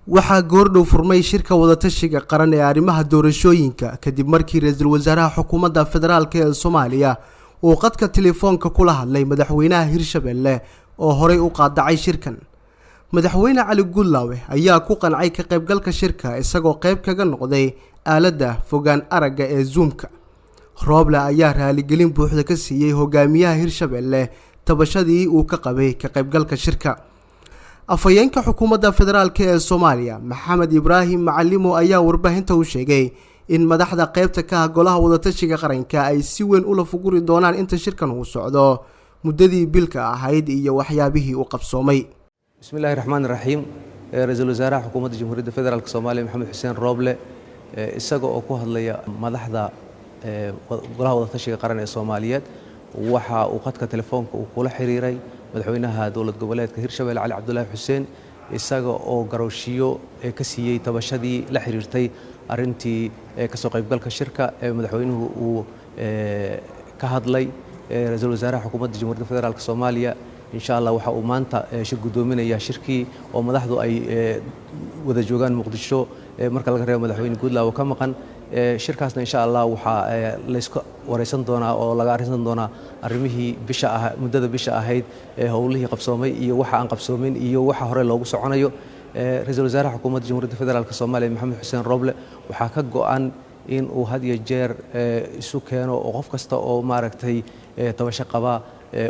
waxaa goordhow furmay shirka wadatashiga qaran ee arrimaha doorashooyinka kadib markii ra'iisul wasaaraha xukuumadda federaalk ee Soomaaliya uu qadka telefoonka kula hadlay madaxweynaha Hirshabelle oo horey u qaadacay shirkan. madaxweyne Cali Gudlaawe ayaa ku qancay ka qaybgalka shirka isagoo qayb kaga noqday aaladda fogaan aragga ee Zoom-ka. Rooble ayaa raaligelin buuxda ka siiyay hogaamiyaha Hirshabelle tabashadii uu ka qabay ka qaybgalka shirka. afayeenka xukuumadda federaalk ee Soomaaliya Maxamed Ibraahim Macalimo ayaa warbaahinta u sheegay in madaxda qaybta ka golaha wadatashiga qaranka ay si weyn u la fuguri doonaan inta shirkan uu socdo muddadii bilka ahayd iyo waxyaabihii uu qabsoomay. bismillaahi raxmaani raxiim. ra'iisul wasaaraha xukuumadda jamhuuriyadda federaalk Soomaaliya Maxamed Xuseen Rooble isaga oo ku hadlaya madaxda golaha wadatashiga qaran ee Soomaaliyeed waxa uu qadka telefoonka uu kula xiriiray madaxweynaha dowlad goboleedka Hirshabelle Cali Cabdullaahi Xuseen isaga oo garowshiyo ka siiyay tabashadii la xiriirtay arintii ka soo qaybgalka shirka ee madaxweynuhu uu ka hadlay. ra'iisul wasaaraha xukuumadda jamhuuriyadda federaalk Soomaaliya insha Allah waxa uu maanta shir gudoominaya shirkii oo madaxdu ay wada joogaan Muqdisho marka laga reebo madaxweyne Gudlaawe ka maqan. shirkaasna insha Allah waxa la isku wareysan doonaa oo laga arinsan doonaa arrimihii muddada bisha ahayd howlihii qabsoomay iyo waxa aan qabsoomin iyo waxa hore loogu soconayo. ra'iisul wasaaraha xukuumadda jamhuuriyadda federaalk Soomaaliya Maxamed Xuseen Rooble waxa ka go'an in uu had iyo jeer isu keeno oo qof kasta oo maaragtay tabasho qaba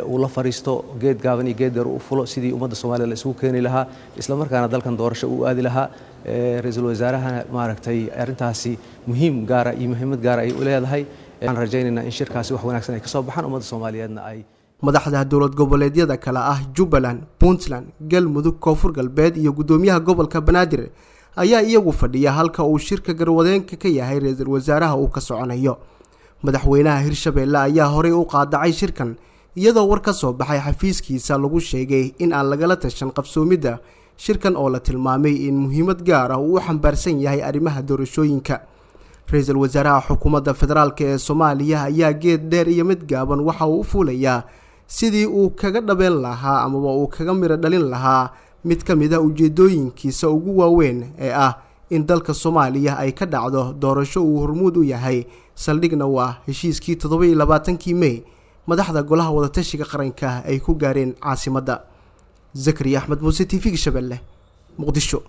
uu la fariisto geed gaaban iyo geed dheer u fulo sidii ummadda Soomaaliya la isugu keeni lahaa isla markaana dalkan doorasho uu aadi lahaa. ra'iisul wasaaraha maaragtay arintaasi muhiim gaar ah iyo muhiimad gaar ah ay u leedahay. aan rajaynaynaa in shirkaasi wax wanaagsan ay ka soo baxaan ummadda Soomaaliyeedna ay madaxda dowlad goboleedyada kala ah Jubbaland, Puntland, Galmudug, Koonfur Galbeed iyo gudoomiyaha gobolka Banaadir ayaa iyagu fadhiya halka uu shirka garwadeenka ka yahay ra'iisul wasaaraha uu ka soconayo. madaxweynaha Hirshabelle ayaa horey u qaadacay shirkan iyadoo war ka soo baxay xafiiskiisa lagu sheegay in aan lagala tashan qabsoomidda shirkan oo la tilmaamay in muhiimad gaar ah uu xambaarsan yahay arrimaha doorashooyinka. ra'iisul wasaaraha xukuumadda federaalk ee Soomaaliya ayaa geed dheer iyo mid gaaban waxa uu u fuulayaa sidii uu kaga dhabeen lahaa ama uu kaga miro dhalin lahaa mid ka mid ah ujeedooyinkiisa ugu waaweyn ee ah in dalka Soomaaliya ay ka dhacdo doorasho uu hormuud u yahay saldhigna waa heshiiskii 27 May madaxda golaha wadatashiga qaranka ay ku gaareen caasimadda. Zakariya Axmed Muuse TV Hirshabelle Muqdisho.